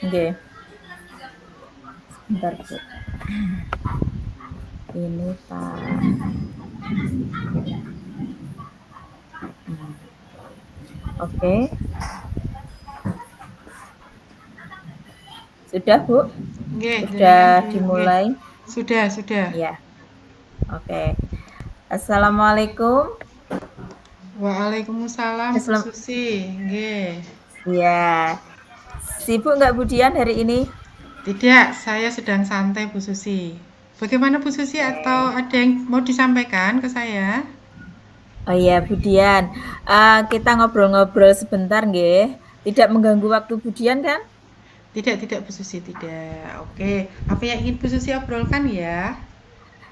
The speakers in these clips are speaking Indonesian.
Nggih, sebentar, Bu. Ini Pak. Oke. Sudah, Bu? Nggih, jenengan Sudah dulu nggih. dimulai? Sudah. Ya. Oke. Assalamualaikum. Waalaikumsalam Bu Assalam Susi. Nggih. ya. Sibuk nggak Bu Dian hari ini? Tidak, saya sedang santai Bu Susi. Bagaimana Bu Susi, atau Oke. ada yang mau disampaikan ke saya? Oh iya, Bu Dian. Kita ngobrol-ngobrol sebentar nggih. Tidak mengganggu waktu Bu Dian kan? Tidak Bu Susi, tidak. Oke, apa yang ingin Bu Susi obrolkan ya?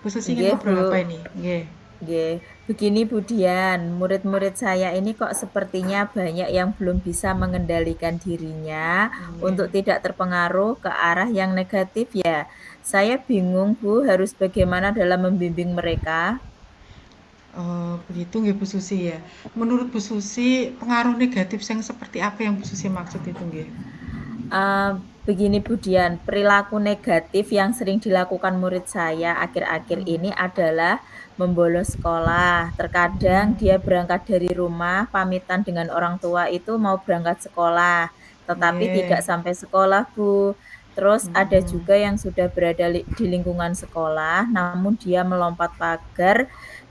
Bu Susi ingin Nggih, ngobrol apa Bu. ini? Nggih. Nggih, begini Bu Dian, murid-murid saya ini kok sepertinya banyak yang belum bisa mengendalikan dirinya Nggih. untuk tidak terpengaruh ke arah yang negatif ya. Saya bingung Bu, harus bagaimana dalam membimbing mereka. Oh, begitu nggih Bu Susi ya. Menurut Bu Susi, pengaruh negatif yang seperti apa yang Bu Susi maksud itu nggih? Eee, Begini Bu Dian, perilaku negatif yang sering dilakukan murid saya akhir-akhir ini Hmm. adalah membolos sekolah. Terkadang dia berangkat dari rumah, pamitan dengan orang tua itu mau berangkat sekolah, tetapi Nggih. tidak sampai sekolah, Bu. Terus ada Mhm. juga yang sudah berada di lingkungan sekolah, namun dia melompat pagar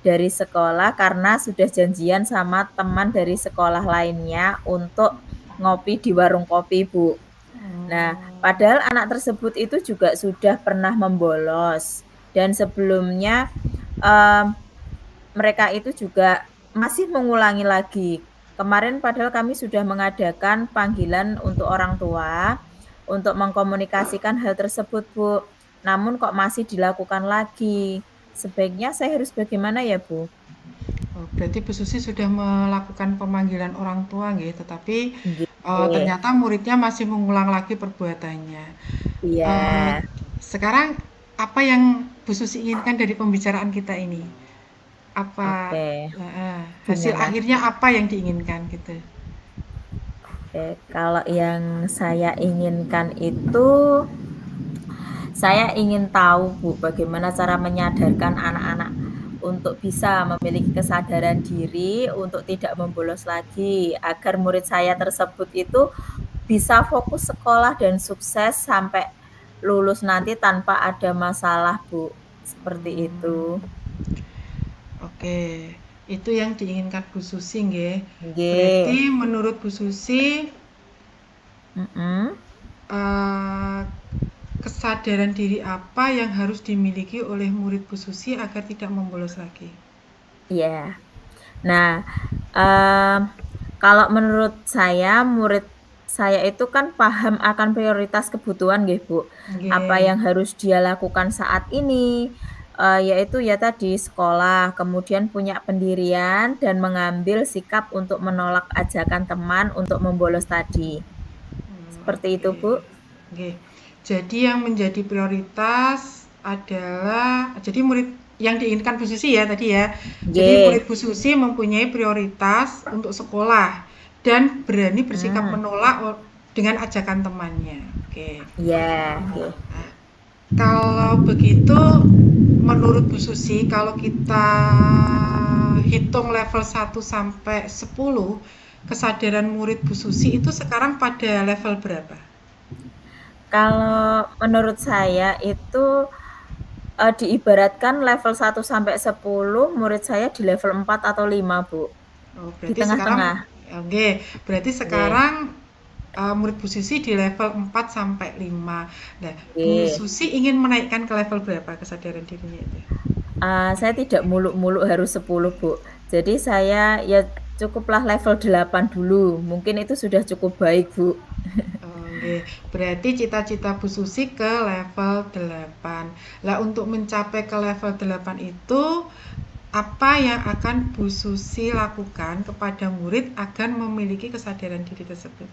dari sekolah karena sudah janjian sama teman dari sekolah lainnya untuk ngopi di warung kopi, Bu. Nah, Oh. padahal anak tersebut itu juga sudah pernah membolos dan sebelumnya, mmm, mereka itu juga masih mengulangi lagi. Kemarin padahal kami sudah mengadakan panggilan untuk orang tua, untuk mengkomunikasikan hal tersebut, Bu. Namun kok masih dilakukan lagi. Sebaiknya saya harus bagaimana ya, Bu? Oh, berarti Bu Susi sudah melakukan pemanggilan orang tua nggih, tetapi Nggih. ternyata muridnya masih mengulang lagi perbuatannya. Eee, Iya, Sekarang apa yang Bu Susi inginkan dari pembicaraan kita ini? Apa oke. heeh, hasil Gimana? akhirnya apa yang diinginkan gitu? Oke, kalau yang saya inginkan itu, saya ingin tahu Bu, bagaimana cara menyadarkan anak-anak untuk bisa memiliki kesadaran diri untuk tidak membolos lagi, agar murid saya tersebut itu bisa fokus sekolah dan sukses sampai lulus nanti tanpa ada masalah, Bu. Seperti Mmm, itu. oke. Itu yang diinginkan Bu Susi nggih. Berarti Nggih. menurut Bu Susi, Mhm. eee, kesadaran diri apa yang harus dimiliki oleh murid Bu Susi agar tidak membolos lagi? Iya. Nah, mmm, kalau menurut saya, murid saya itu kan paham akan prioritas kebutuhan nggih, Bu. Apa Nggih. yang harus dia lakukan saat ini, yaitu ya tadi sekolah, kemudian punya pendirian dan mengambil sikap untuk menolak ajakan teman untuk membolos tadi. Seperti itu, Oke. Bu. Nggih. Jadi yang menjadi prioritas adalah jadi murid yang diinginkan Bu Susi ya tadi ya. Jadi murid Nggih, Bu Susi mempunyai prioritas untuk sekolah dan berani bersikap mhm, menolak dengan ajakan temannya. Oke. iya, nggih, Nah, kalau begitu menurut Bu Susi kalau kita hitung level 1 sampai 10, kesadaran murid Bu Susi itu sekarang pada level berapa? kalau menurut saya itu, diibaratkan level 1 sampai 10, murid saya di level 4 atau 5 Bu, Oh, di berarti sekarang tengah-tengah, oke, berarti nggih, sekarang murid Bu Susi di level 4 sampai 5. Nah, Bu nggih. Susi ingin menaikkan ke level berapa kesadaran dirinya itu? Saya tidak muluk-muluk harus 10 Bu. Jadi saya ya cukuplah level 8 dulu, mungkin itu sudah cukup baik Bu. Oke, berarti cita-cita Bu Susi ke level 8. Lah untuk mencapai ke level 8 itu apa yang akan Bu Susi lakukan kepada murid agar memiliki kesadaran diri tersebut?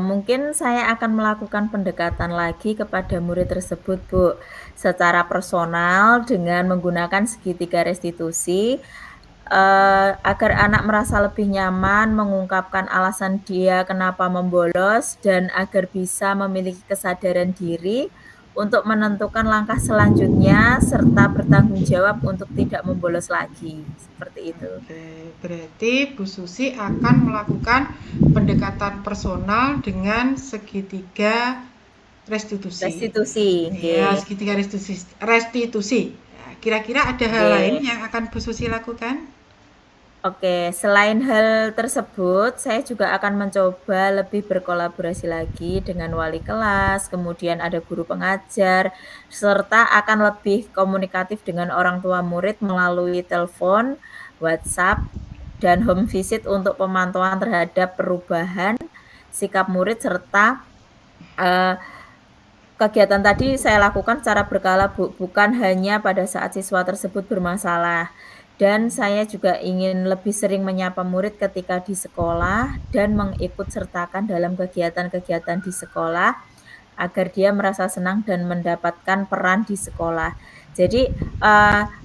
Mungkin saya akan melakukan pendekatan lagi kepada murid tersebut, Bu, secara personal dengan menggunakan segitiga restitusi. agar anak merasa lebih nyaman mengungkapkan alasan dia kenapa membolos dan agar bisa memiliki kesadaran diri untuk menentukan langkah selanjutnya serta bertanggung jawab untuk tidak membolos lagi, seperti itu. Oke, berarti Bu Susi akan melakukan pendekatan personal dengan segitiga restitusi. Restitusi, Ya, nggih. segitiga restitusi. Restitusi. Ya, kira-kira ada hal lain Nggih. yang akan Bu Susi lakukan? Oke, selain hal tersebut, saya juga akan mencoba lebih berkolaborasi lagi dengan wali kelas, kemudian ada guru pengajar, serta akan lebih komunikatif dengan orang tua murid melalui telepon, WhatsApp, dan home visit untuk pemantauan terhadap perubahan sikap murid serta eh, kegiatan tadi saya lakukan secara berkala, Bu, bukan hanya pada saat siswa tersebut bermasalah. Dan saya juga ingin lebih sering menyapa murid ketika di sekolah dan mengikut sertakan dalam kegiatan-kegiatan di sekolah agar dia merasa senang dan mendapatkan peran di sekolah. Jadi,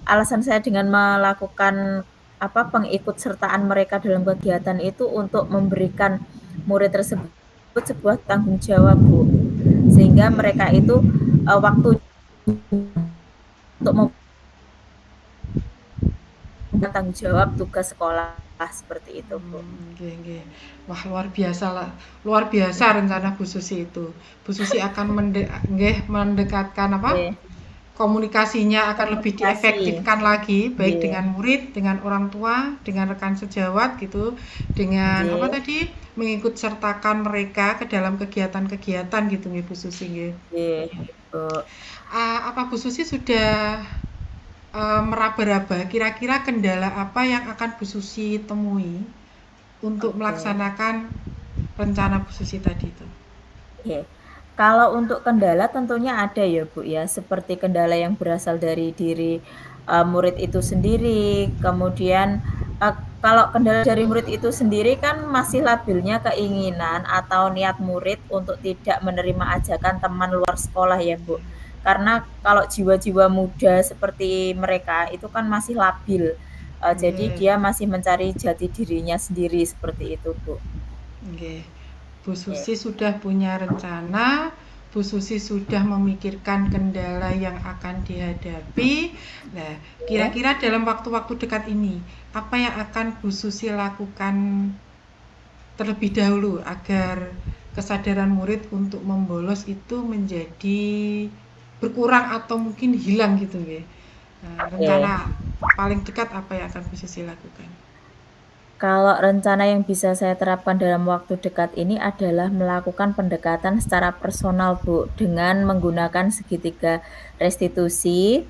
alasan saya dengan melakukan pengikutsertaan mereka dalam kegiatan itu untuk memberikan murid tersebut sebuah tanggung jawab, Bu. Sehingga mereka Oke. itu, waktu untuk tanggung jawab tugas sekolah, seperti itu, Bu. Nggih, nggih. Wah, luar biasa lah. Luar biasa rencana Bu Susi itu. Bu Susi akan mendekatkan apa? Oke, Komunikasinya akan lebih komunikasi, diefektifkan lagi, baik nggih, dengan murid, dengan orang tua, dengan rekan sejawat gitu, dengan apa nggih, tadi? Mengikut sertakan mereka ke dalam kegiatan-kegiatan gitu nggih Bu Susi nggih. nggih, Bu. Apa Bu Susi sudah meraba-raba kira-kira kendala apa yang akan Bu Susi temui untuk Oke. melaksanakan rencana Bu Susi tadi itu? Oke. Kalau untuk kendala tentunya ada ya, Bu, ya, seperti kendala yang berasal dari diri, murid itu sendiri, kemudian, kalau kendala dari murid itu sendiri kan masih labilnya keinginan atau niat murid untuk tidak menerima ajakan teman luar sekolah ya, Bu. Karena kalau jiwa-jiwa muda seperti mereka itu kan masih labil, jadi Nggih, dia masih mencari jati dirinya sendiri, seperti itu, Bu. nggih. Bu Oke. Susi sudah punya rencana, Bu Susi sudah memikirkan kendala yang akan dihadapi. Nah, Oke. kira-kira dalam waktu-waktu dekat ini, apa yang akan Bu Susi lakukan terlebih dahulu agar kesadaran murid untuk membolos itu menjadi berkurang atau mungkin hilang gitu ya. Nah, rencana Oke. paling dekat apa yang akan Bu Susi lakukan? Kalau rencana yang bisa saya terapkan dalam waktu dekat ini adalah melakukan pendekatan secara personal, Bu, dengan menggunakan segitiga restitusi.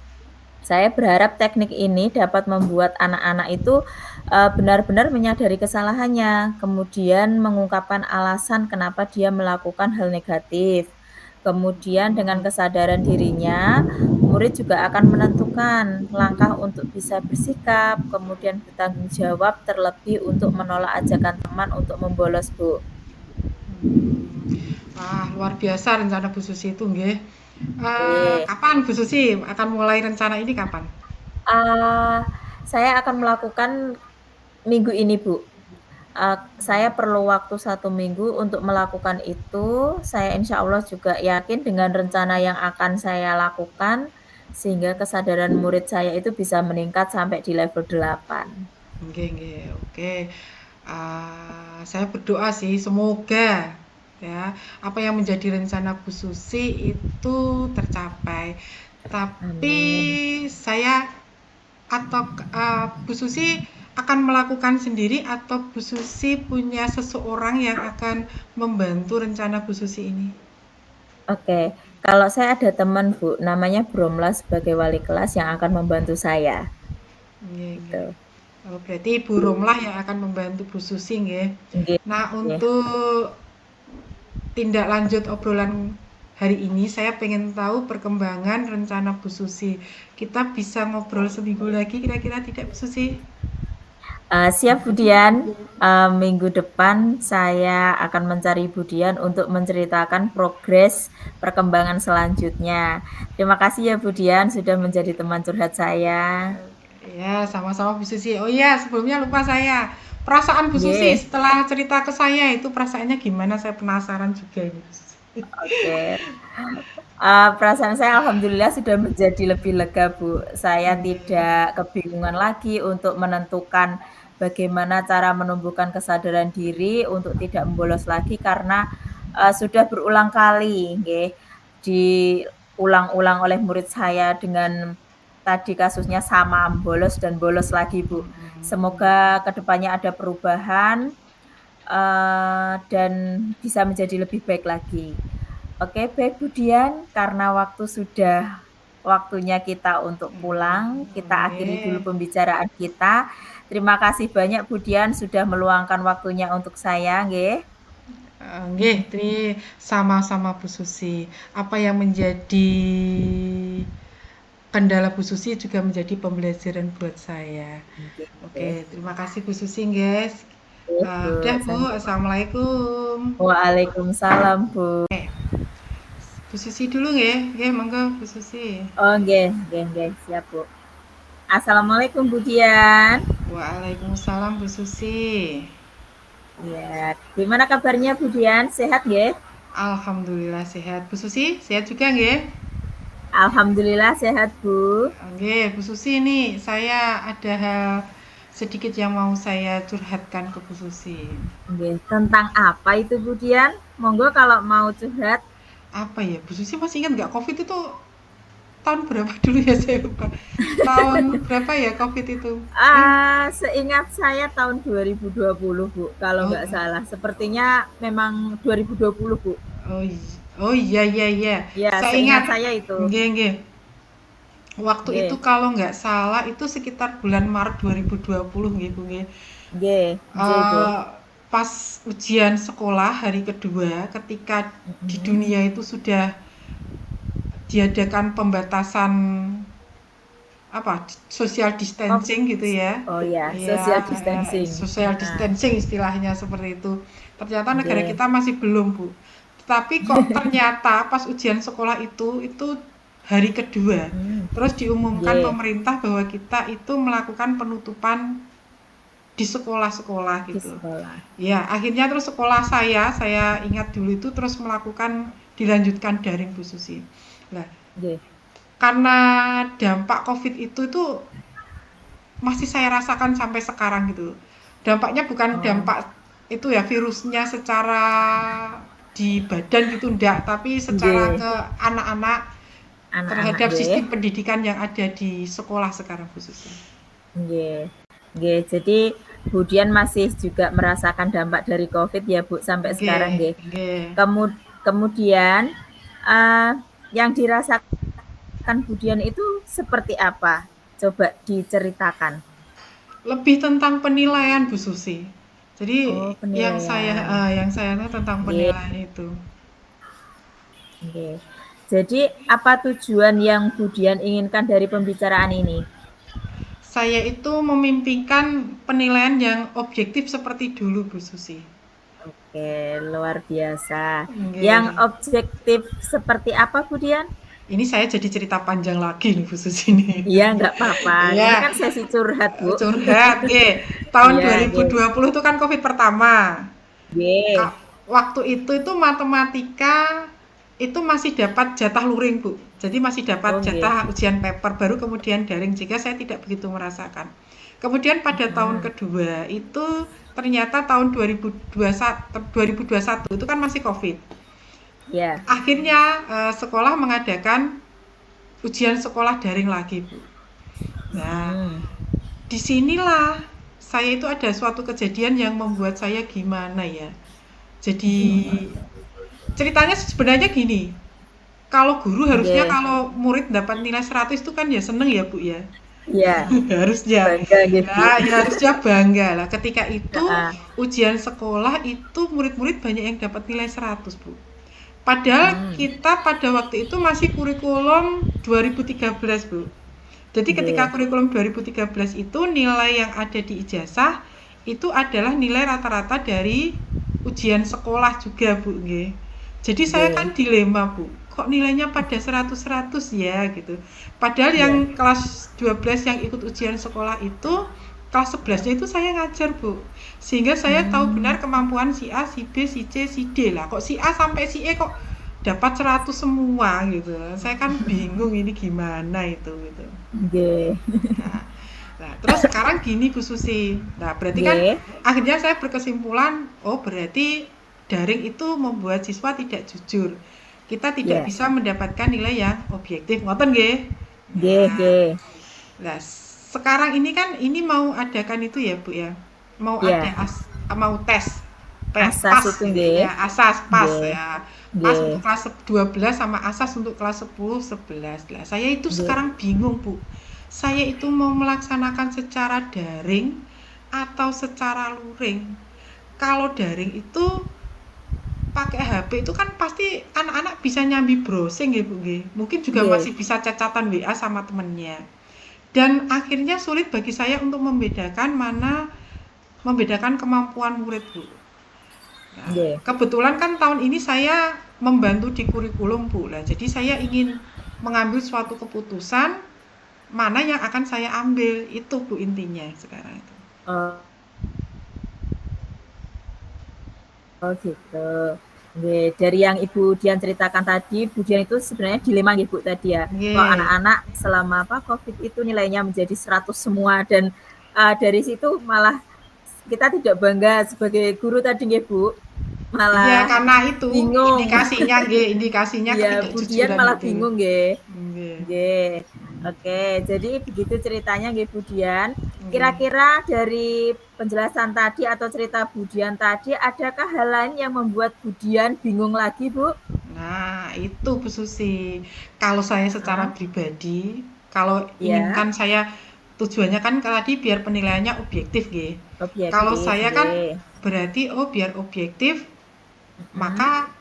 Saya berharap teknik ini dapat membuat anak-anak itu, benar-benar menyadari kesalahannya, kemudian mengungkapkan alasan kenapa dia melakukan hal negatif. Kemudian dengan kesadaran dirinya, murid juga akan menentukan langkah untuk bisa bersikap, kemudian bertanggung jawab, terlebih untuk menolak ajakan teman untuk membolos, Bu. Wah, luar biasa rencana Bu Susi itu nggih. Oke. Kapan Bu Susi akan mulai rencana ini kapan? Eee, saya akan melakukan minggu ini, Bu. Saya perlu waktu 1 minggu untuk melakukan itu. Saya insya Allah juga yakin dengan rencana yang akan saya lakukan, sehingga kesadaran murid saya itu bisa meningkat sampai di level 8. Nggih, nggih. Oke. Saya berdoa sih semoga ya apa yang menjadi rencana Bu Susi itu tercapai. Tapi Amin. saya atau Bu Susi akan melakukan sendiri atau Bu Susi punya seseorang yang akan membantu rencana Bu Susi ini? Oke, kalau saya ada teman, Bu, namanya Bromla sebagai wali kelas yang akan membantu saya, Nggih, nggih. gitu. Oh, berarti Ibu Romlah yang akan membantu Bu Susi nggih. Nggih, Nah, nggih. untuk tindak lanjut obrolan hari ini, saya pengen tahu perkembangan rencana Bu Susi. Kita bisa ngobrol seminggu lagi kira-kira tidak Bu Susi? Siap, Bu Dian. Minggu depan saya akan mencari Bu Dian untuk menceritakan progres perkembangan selanjutnya. Terima kasih ya Bu Dian sudah menjadi teman curhat saya. Ya, sama-sama Bu Susi. Oh iya, sebelumnya lupa saya. Perasaan Bu Susi Nggih, setelah cerita ke saya itu perasaannya gimana? Saya penasaran juga ini, Bu Susi. oke. Perasaan saya alhamdulillah sudah menjadi lebih lega, Bu. Saya Nggih. tidak kebingungan lagi untuk menentukan bagaimana cara menumbuhkan kesadaran diri untuk tidak membolos lagi karena, sudah berulang kali nggih, diulang-ulang oleh murid saya dengan tadi kasusnya sama bolos dan bolos lagi, Bu. Semoga kedepannya ada perubahan, dan bisa menjadi lebih baik lagi. Oke, baik Bu Dian, karena waktunya kita untuk pulang, kita akhiri dulu Nggih. pembicaraan kita. Terima kasih banyak Bu Dian sudah meluangkan waktunya untuk saya, nggih. Nggih, sama-sama Bu Susi. Apa yang menjadi kendala Bu Susi juga menjadi pembelajaran buat saya. Nggih Oke, nggih. terima kasih Bu Susi, guys. Nggih, Bu, Udah Bu, sama-sama. Assalamualaikum. Waalaikumsalam, Bu. Bu Susi dulu nggih, nggih monggo Bu Susi. Oh, nggih nggih nggih, siap, Bu. Assalamualaikum Bu Dian. Waalaikumsalam Bu Susi. Ya, gimana kabarnya Bu Dian? Sehat nggih? Alhamdulillah sehat. Bu Susi, sehat juga nggih? Alhamdulillah sehat, Bu. Nggih, Bu Susi nih, saya ada hal sedikit yang mau saya curhatkan ke Bu Susi. Nggih, tentang apa itu Bu Dian? Monggo kalau mau curhat. Apa ya, Bu Susi masih ingat nggak COVID itu tahun berapa dulu ya saya lupa. Tahun berapa ya COVID itu? Seingat saya tahun 2020 Bu, kalau Oh, nggak salah. Sepertinya memang 2020 Bu. oh, oh iya iya iya. Ya, Saya ingat. seingat saya itu. Nggih nggih. Waktu itu Nggih, kalau nggak salah itu sekitar bulan Maret 2020 nggih Bu nggih. nggih, nggih Bu. Pas ujian sekolah hari kedua ketika di Mhm. dunia itu sudah diadakan pembatasan apa social Oh, distancing gitu ya. oh ya, Ya, social distancing. social Nah, distancing istilahnya seperti itu. Ternyata negara nggih. kita masih belum, Bu. Tetapi kok ternyata pas ujian sekolah itu hari kedua. Mhm. Terus diumumkan Nggih, pemerintah bahwa kita itu melakukan penutupan di sekolah-sekolah di gitu. sekolah. Ya, akhirnya terus sekolah saya ingat dulu itu terus melakukan dilanjutkan daring Bu Susi. Nah, Nggih. karena dampak COVID itu masih saya rasakan sampai sekarang gitu. Dampaknya bukan Oh, dampak itu ya virusnya secara di badan gitu enggak, tapi secara nggih. ke anak-anak Anak-anak terhadap nggih. sistem pendidikan yang ada di sekolah sekarang khususnya. Nggih. Nggih, jadi Bu Dian masih juga merasakan dampak dari Covid ya, Bu, sampai sekarang Nggih, nggih. nggih. Kemudian, eee, yang dirasakan Bu Dian itu seperti apa? Coba diceritakan. Lebih tentang penilaian Bu Susi. Jadi Oh, penilaian. yang saya tahu tentang Nggih penilaian itu. nggih. Jadi apa tujuan yang Bu Dian inginkan dari pembicaraan ini? Saya itu memimpikan penilaian yang objektif seperti dulu Bu Susi. Oke, luar biasa. Yang Nggih. objektif seperti apa, Bu Dian? Ini saya jadi cerita panjang lagi nih Bu Susi nih. Iya, nggak apa-apa. Ini Iya, kan sesi curhat, Bu. curhat. Nggih. Tahun Iya, nggih. 2020 itu kan Covid pertama. Nggih. Waktu itu matematika itu masih dapat jatah luring, Bu. Jadi masih dapat Oh, nggih. jatah ujian paper baru kemudian daring jika saya tidak begitu merasakan. Kemudian pada tahun Mhm. kedua itu ternyata tahun 2021 itu kan masih Covid. Iya. Akhirnya sekolah mengadakan ujian sekolah daring lagi, Bu. Nah, Mhm. disinilah saya itu ada suatu kejadian yang membuat saya gimana ya. Jadi ceritanya sebenarnya gini, kalau guru harusnya Nggih. kalau murid dapat nilai 100 itu kan ya seneng ya Bu ya. Iya, Harusnya. bangga nggih, Bu. Nah, ya harusnya bangga lah. Ketika itu Heeh. ujian sekolah itu murid-murid banyak yang dapat nilai 100 Bu. Padahal Mmm. kita pada waktu itu masih kurikulum 2013 Bu. Jadi ketika Nggih. kurikulum 2013 itu nilai yang ada di ijazah itu adalah nilai rata-rata dari ujian sekolah juga Bu nggih. Jadi saya Nggih. kan dilema Bu. kok nilainya pada 100-100 ya gitu. Padahal yang Iya. kelas 12 yang ikut ujian sekolah itu kelas 11-nya itu saya ngajar, Bu. Sehingga saya tahu benar Hmm. kemampuan si A, si B, si C, si D lah. Kok si A sampai si E kok dapat 100 semua gitu. Saya kan bingung ini gimana itu gitu. Nggih. Nah, nah, terus sekarang gini Bu Susi. Nah, berarti kan Nggih. akhirnya saya berkesimpulan, oh berarti daring itu membuat siswa tidak jujur. Kita tidak Iya. bisa mendapatkan nilai yang objektif. Ngoten nggih? Nggih, Nah, nggih. nah, sekarang ini kan ini mau adakan itu ya, Bu ya. Mau ada Iya. mau tes. Asas Pas itu gitu nggih. ya. Asas pas Nggih. ya. Pas Nggih. untuk kelas 12 sama asas untuk kelas 10, 11. Lah, saya itu Nggih. sekarang bingung, Bu. Saya itu mau melaksanakan secara daring atau secara luring. Kalau daring itu pakai HP itu kan pasti anak-anak bisa nyambi browsing ya Bu nggih. Mungkin juga Nggih. masih bisa cacatan WA sama temennya. Dan akhirnya sulit bagi saya untuk membedakan kemampuan murid Bu. Nah, Nggih. kebetulan kan tahun ini saya membantu di kurikulum Bu. Lah, jadi saya ingin mengambil suatu keputusan mana yang akan saya ambil itu Bu intinya sekarang itu. Oh, oh gitu. Nggih, dari yang Ibu Dian ceritakan tadi, Bu Dian itu sebenarnya dilema nggih Bu tadi ya. Kalau Nggih. anak-anak selama Covid itu nilainya menjadi 100 semua dan dari situ malah kita tidak bangga sebagai guru tadi nggih Bu. Iya, Malah karena itu bingung. indikasinya nggih, indikasinya Iya, Bu Dian ketidakjujuran malah itu. bingung nggih. Nggih. Nggih. Oke, jadi begitu ceritanya nggih Bu Dian. Nggih. Kira-kira dari penjelasan tadi atau cerita Bu Dian tadi, adakah hal lain yang membuat Bu Dian bingung lagi, Bu? Nah, itu Bu Susi. Kalau saya secara Ah, pribadi, kalau ingin ya, kan saya tujuannya kan tadi biar penilaiannya objektif nggih. Kalau objektif, saya kan nggih. berarti oh biar objektif Mm, maka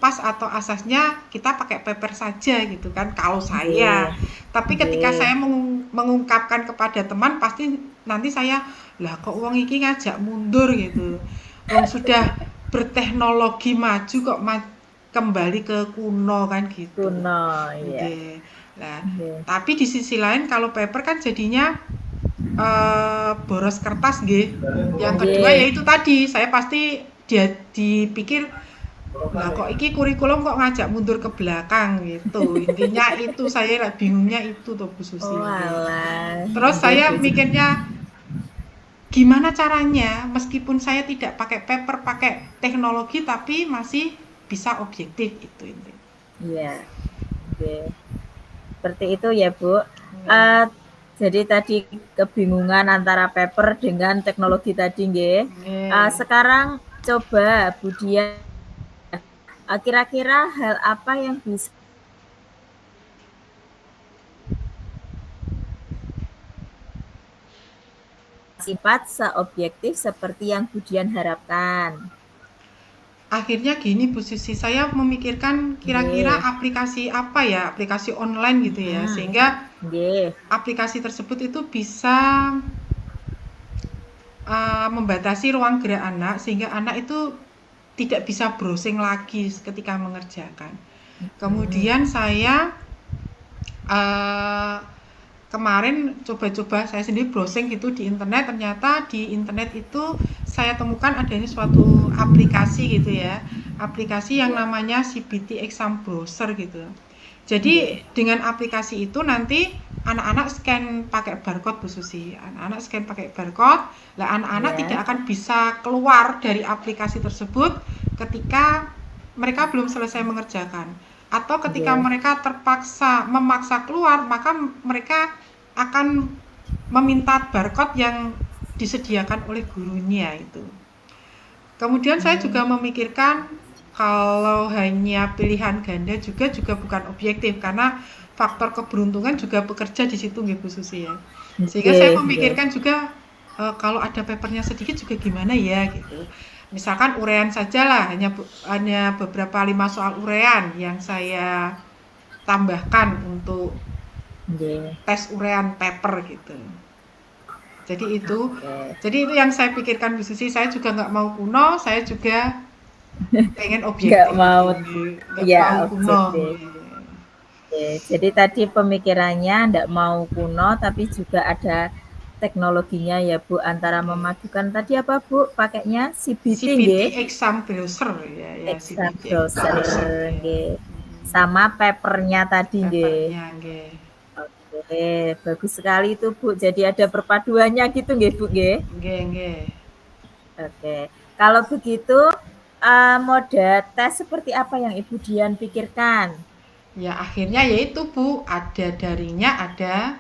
pas atau asasnya kita pakai paper saja gitu kan kalau saya. nggih, Tapi ketika nggih. saya mengungkapkan kepada teman pasti nanti saya lah kok wong iki ngajak mundur gitu. Wong sudah berteknologi maju kok kembali ke kuno kan gitu. Kuno, ya. Nggih. Nah, Nggih. tapi di sisi lain kalau paper kan jadinya boros kertas nggih. Yang kedua Nggih. yaitu tadi saya pasti dia dipikir lah kok iki kurikulum kok ngajak mundur ke belakang gitu. Intinya itu saya bingungnya itu tuh Bu Susi. Oh, alah. Terus Nggih, saya Bu. mikirnya gimana caranya meskipun saya tidak pakai paper, pakai teknologi tapi masih bisa objektif itu intinya. Iya, nggih. Seperti itu ya, Bu. Nggih. Jadi tadi kebingungan antara paper dengan teknologi tadi nggih. Nggih. Sekarang coba Bu Dian, kira-kira hal apa yang bisa sifat seobjektif seperti yang Bu Dian harapkan? Akhirnya gini Bu Sisi, saya memikirkan kira-kira Nggih. aplikasi apa ya, aplikasi online gitu ya, Hmm. sehingga Nggih. aplikasi tersebut itu bisa membatasi ruang gerak anak sehingga anak itu tidak bisa browsing lagi ketika mengerjakan. Hmm. Kemudian saya uh, kemarin coba-coba saya sendiri browsing gitu di internet, ternyata di internet itu saya temukan adanya suatu aplikasi gitu ya, aplikasi yang Nggih. namanya CBT Exam Browser gitu. Nggih. Jadi dengan aplikasi itu nanti anak-anak scan pakai barcode Bu Susi, anak-anak scan pakai barcode, lah anak-anak Ya. tidak akan bisa keluar dari aplikasi tersebut ketika mereka belum selesai mengerjakan. Atau ketika Nggih. mereka memaksa keluar, maka mereka akan meminta barcode yang disediakan oleh gurunya itu. Kemudian saya juga Hmm. memikirkan kalau hanya pilihan ganda juga bukan objektif karena faktor keberuntungan juga bekerja di situ nggih Bu Susi ya. Sehingga saya Nggih. Nggih. memikirkan juga kalau ada papernya sedikit juga gimana ya gitu. Misalkan urean saja lah, hanya beberapa 5 soal urean yang saya tambahkan untuk Nggih. tes urean paper gitu. Jadi itu, Oke. yang saya pikirkan Bu Susi, saya juga nggak mau kuno, saya juga pengen Nggak objektif, mau, nggak mau ya kuno. objektif. Oke, jadi tadi pemikirannya ndak mau kuno tapi juga ada teknologinya ya Bu, antara Nggih. memadukan tadi apa Bu, pakainya CBT CBT nggih? exam browser ya, ya Exam CBT exam browser browser ya. nggih. Sama papernya tadi nggih. Papernya nggih. Oke, bagus sekali itu Bu. Jadi ada perpaduannya gitu nggih Bu nggih? Nggih, nggih. Oke. Kalau begitu moda tes seperti apa yang Ibu Dian pikirkan? Ya akhirnya yaitu Bu, ada daringnya, ada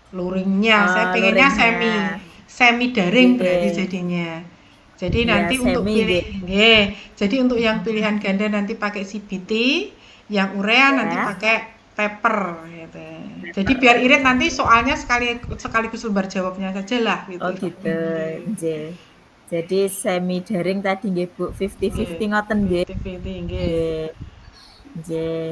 luringnya. Saya pengennya Luringnya. semi semi daring berarti Nggih. jadinya. Jadi Ya, nanti untuk semi pilih nggih. nggih. Jadi untuk yang pilihan ganda nanti pakai CBT, yang urea nanti Ya. pakai paper gitu. Jadi biar irit nanti soalnya sekaligus lembar jawabnya saja lah gitu. Oh gitu. Nggih. Jadi semi daring tadi nggih Bu, Nggih, 50-50 ngoten nggih. 50-50 nggih. Nggih. Nggih.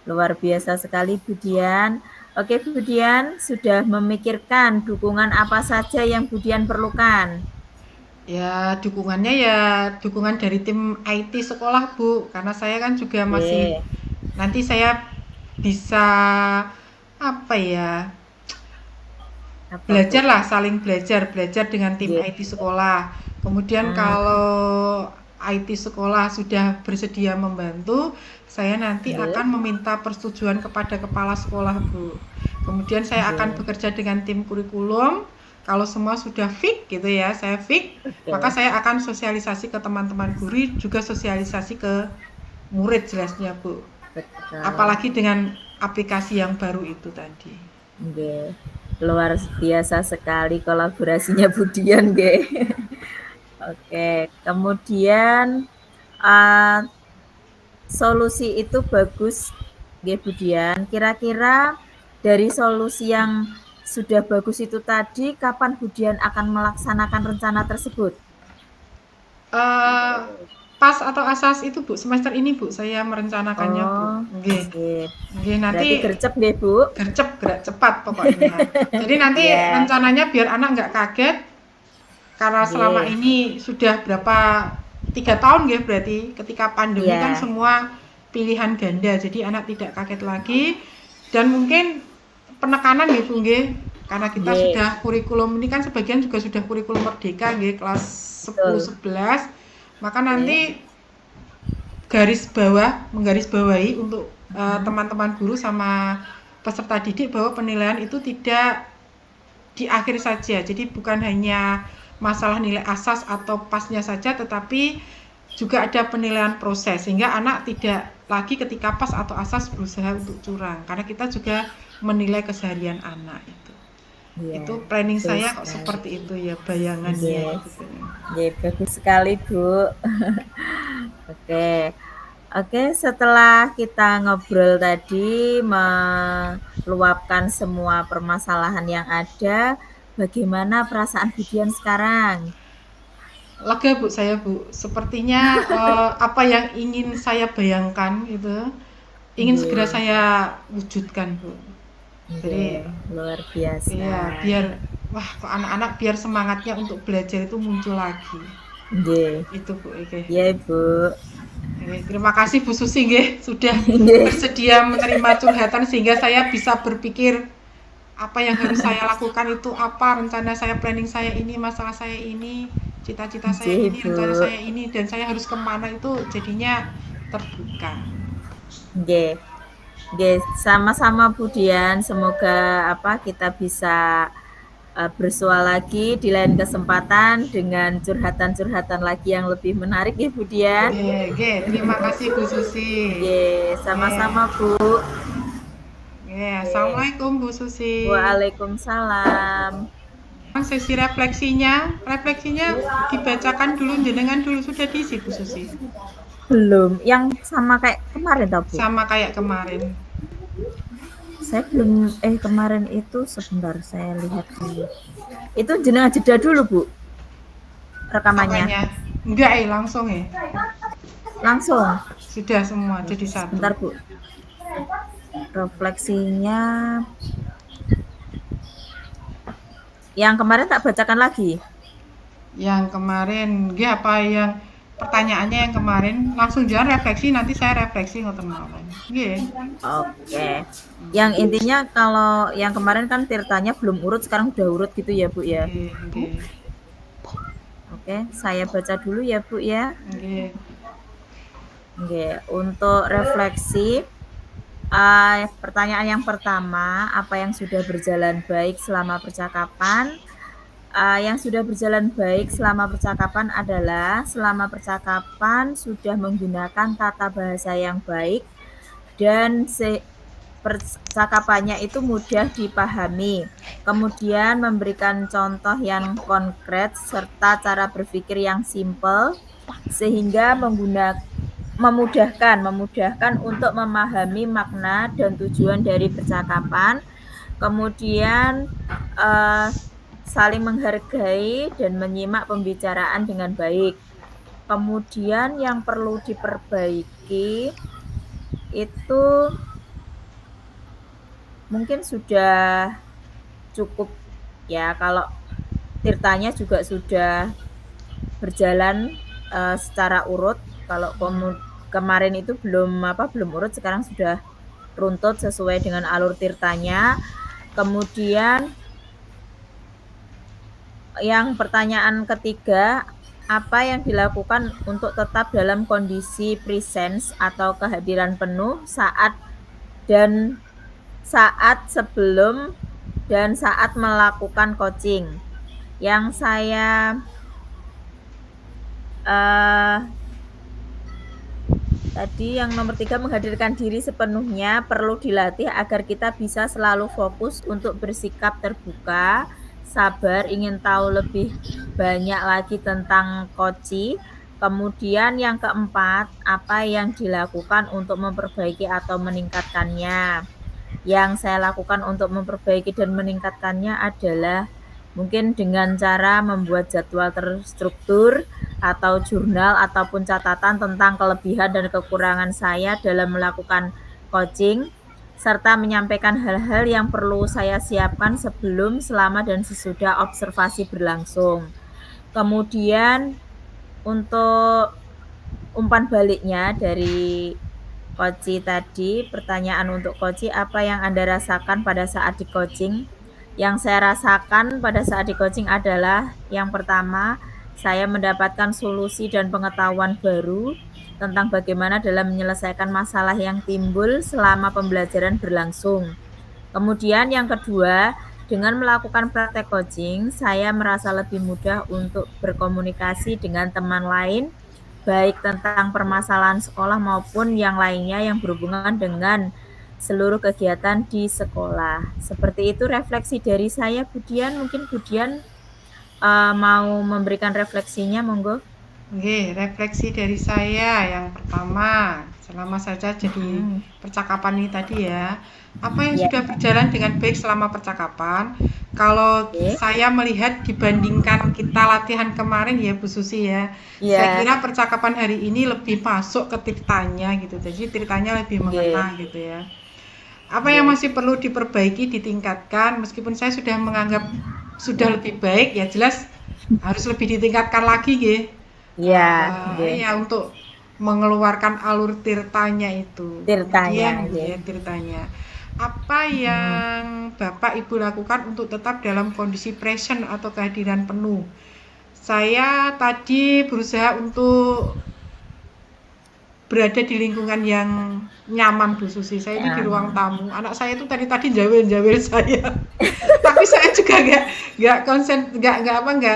Luar biasa sekali Bu Dian. Oke Bu Dian, sudah memikirkan dukungan apa saja yang Bu Dian perlukan? Ya, dukungannya ya dukungan dari tim IT sekolah, Bu. Karena saya kan juga masih Nggih. nanti saya bisa apa ya? Apa Bu? Belajar lah, saling belajar, belajar dengan tim Nggih. IT sekolah. Kemudian Hmm, kalau IT sekolah sudah bersedia membantu, saya nanti nggih. akan meminta persetujuan kepada kepala sekolah, Bu. Kemudian saya akan Nggih. bekerja dengan tim kurikulum. Kalau semua sudah fix gitu ya, saya fix, maka Oke. saya akan sosialisasi ke teman-teman guru, juga sosialisasi ke murid jelasnya, Bu. Betul. Apalagi dengan aplikasi yang baru itu tadi. Nggih. Luar biasa sekali kolaborasinya Bu Dian nggih. Oke, kemudian uh, solusi itu bagus nggih Bu Dian. Kira-kira dari solusi yang sudah bagus itu tadi, kapan Bu Dian akan melaksanakan rencana tersebut? Eh, pas atau asas itu Bu, semester ini Bu, saya merencanakannya Bu. Oh, Nggih. sip. Nggih, nanti Berarti gercep nggih Bu? gercep gerak cepat pokoknya. Jadi nanti Ya, rencananya biar anak nggak kaget karena selama nggih. ini sudah berapa 3 tahun ya berarti ketika pandemi kan Iya, semua pilihan ganda jadi anak tidak kaget lagi dan mungkin penekanan ya Bu nggih karena kita nggih. sudah kurikulum ini kan sebagian juga sudah kurikulum merdeka nggih kelas 10 Betul. 11 maka Nggih. nanti menggarisbawahi untuk teman-teman guru sama peserta didik bahwa penilaian itu tidak di akhir saja. Jadi bukan hanya masalah nilai asas atau pasnya saja, tetapi juga ada penilaian proses sehingga anak tidak lagi ketika pas atau asas berusaha untuk curang karena kita juga menilai keseharian anak itu. Iya, Itu planning betul saya kok sekali. seperti itu ya bayangannya Yes. gitu. Nggih, bagus sekali, Bu. Oke. Oke, setelah kita ngobrol tadi, meluapkan semua permasalahan yang ada, bagaimana perasaan Bu Dian sekarang? Lega Bu saya Bu, sepertinya apa yang ingin saya bayangkan itu ingin segera Nggih, saya wujudkan Bu. Jadi nggih, luar biasa. iya biar wah kok anak-anak biar semangatnya untuk belajar itu muncul lagi. Nggih. Itu Bu, oke. Iya, Ibu. Oke, terima kasih Bu Susi nggih sudah Nggih. bersedia menerima curhatan sehingga saya bisa berpikir apa yang harus saya lakukan itu apa rencana saya planning saya ini masalah saya ini cita-cita saya Nggih, ini Ibu. rencana saya ini dan saya harus kemana itu jadinya terbuka. Nggih. Nggih, sama-sama Bu Dian. Semoga kita bisa bersua lagi di lain kesempatan dengan curhatan-curhatan lagi yang lebih menarik ya Bu Dian. Oke, oke, terima kasih Bu Susi. Nggih, Oke, sama-sama Bu. oke, Nggih. assalamualaikum Bu Susi. Waalaikumsalam. Sesi refleksinya dibacakan dulu jenengan dulu sudah diisi Bu Susi. Belum, yang sama kayak kemarin toh Bu? Sama kayak kemarin. Saya belum, kemarin itu sebentar saya lihat dulu. Itu jenengan jeda dulu Bu, rekamannya. Apanya? Enggak langsung ya. Langsung. Sudah semua jadi satu. Sebentar Bu. Refleksinya yang kemarin tak bacakan lagi. Yang kemarin, apa yang pertanyaannya yang kemarin, langsung jangan refleksi, nanti saya refleksi ngoten mawon. Nggih. Oke. Yang intinya kalau yang kemarin kan Tirtanya belum urut, sekarang udah urut gitu ya, Bu, ya? Nggih, nggih. Oke, saya baca dulu ya, Bu, ya. Nggih. Oke, untuk refleksi, pertanyaan yang pertama, apa yang sudah berjalan baik selama percakapan? Yang sudah berjalan baik selama percakapan adalah selama percakapan sudah menggunakan tata bahasa yang baik dan percakapannya itu mudah dipahami. Kemudian memberikan contoh yang konkret serta cara berpikir yang simpel sehingga memudahkan untuk memahami makna dan tujuan dari percakapan. Kemudian saling menghargai dan menyimak pembicaraan dengan baik. Kemudian yang perlu diperbaiki itu mungkin sudah cukup ya, kalau Tirtanya juga sudah berjalan secara urut. Kalau kemarin itu belum urut, sekarang sudah runtut sesuai dengan alur Tirtanya. Kemudian yang pertanyaan ketiga, apa yang dilakukan untuk tetap dalam kondisi presence atau kehadiran penuh saat sebelum dan saat melakukan coaching? Yang saya tadi yang nomor 3, menghadirkan diri sepenuhnya perlu dilatih agar kita bisa selalu fokus untuk bersikap terbuka, sabar, ingin tahu lebih banyak lagi tentang Koci. Kemudian yang keempat, apa yang dilakukan untuk memperbaiki atau meningkatkannya? Yang saya lakukan untuk memperbaiki dan meningkatkannya adalah mungkin dengan cara membuat jadwal terstruktur atau jurnal ataupun catatan tentang kelebihan dan kekurangan saya dalam melakukan coaching, serta menyampaikan hal-hal yang perlu saya siapkan sebelum, selama, dan sesudah observasi berlangsung. Kemudian untuk umpan baliknya dari Koci tadi, pertanyaan untuk Koci, apa yang Anda rasakan pada saat di coaching? Yang saya rasakan pada saat di coaching adalah yang pertama, saya mendapatkan solusi dan pengetahuan baru tentang bagaimana dalam menyelesaikan masalah yang timbul selama pembelajaran berlangsung. Kemudian yang kedua, dengan melakukan praktek coaching, saya merasa lebih mudah untuk berkomunikasi dengan teman lain, baik tentang permasalahan sekolah maupun yang lainnya yang berhubungan dengan seluruh kegiatan di sekolah. Seperti itu refleksi dari saya, Budian. Mungkin Budian mau memberikan refleksinya, monggo. Oke, refleksi dari saya yang pertama, selama saja jadi percakapan ini tadi ya, apa yang sudah berjalan dengan baik selama percakapan? Kalau saya melihat dibandingkan kita latihan kemarin ya Bu Susi ya, saya kira percakapan hari ini lebih masuk ke Tirtanya gitu, jadi Tirtanya lebih mengena gitu ya. Apa yang masih perlu diperbaiki, ditingkatkan, meskipun saya sudah menganggap sudah lebih baik, ya jelas harus lebih ditingkatkan lagi gitu. Ya untuk mengeluarkan alur Tirtanya itu. Tirtanya. Apa yang Bapak Ibu lakukan untuk tetap dalam kondisi present atau kehadiran penuh? Saya tadi berusaha untuk berada di lingkungan yang nyaman Bu Susi. Saya ini di ruang tamu. Anak saya itu tadi jawel saya. Tapi saya juga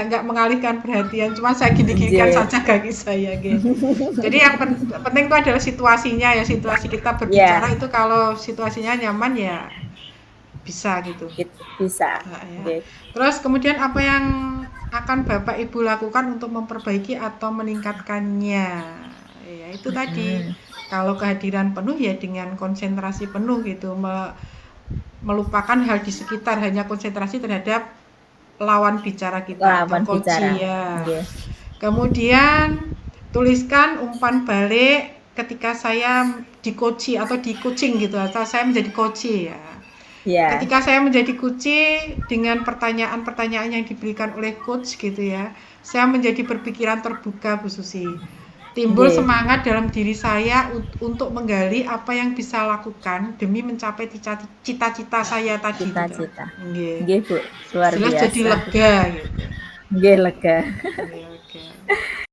nggak mengalihkan perhatian. Cuma saya gini-ginikan saja kaki saya gitu. Jadi yang penting itu adalah situasinya ya. Situasi kita berbicara itu kalau situasinya nyaman ya bisa gitu. Bisa. Nah, ya. Terus kemudian apa yang akan Bapak Ibu lakukan untuk memperbaiki atau meningkatkannya? Ya itu tadi, kalau kehadiran penuh ya dengan konsentrasi penuh gitu, melupakan hal di sekitar, hanya konsentrasi terhadap lawan bicara kita atau coach ya. Kemudian tuliskan umpan balik ketika saya di coach atau di coaching gitu, atau saya menjadi coach ya. Ketika saya menjadi coach dengan pertanyaan-pertanyaan yang diberikan oleh coach gitu ya, saya menjadi berpikiran terbuka Bu Susi. timbul Nggih, semangat dalam diri saya untuk menggali apa yang bisa lakukan demi mencapai cita-cita saya tadi gitu. cita-cita. Nggih. Nggih, Bu, luar Jelas jadi biasa. lega gitu. Nggih, lega. Oke, oke.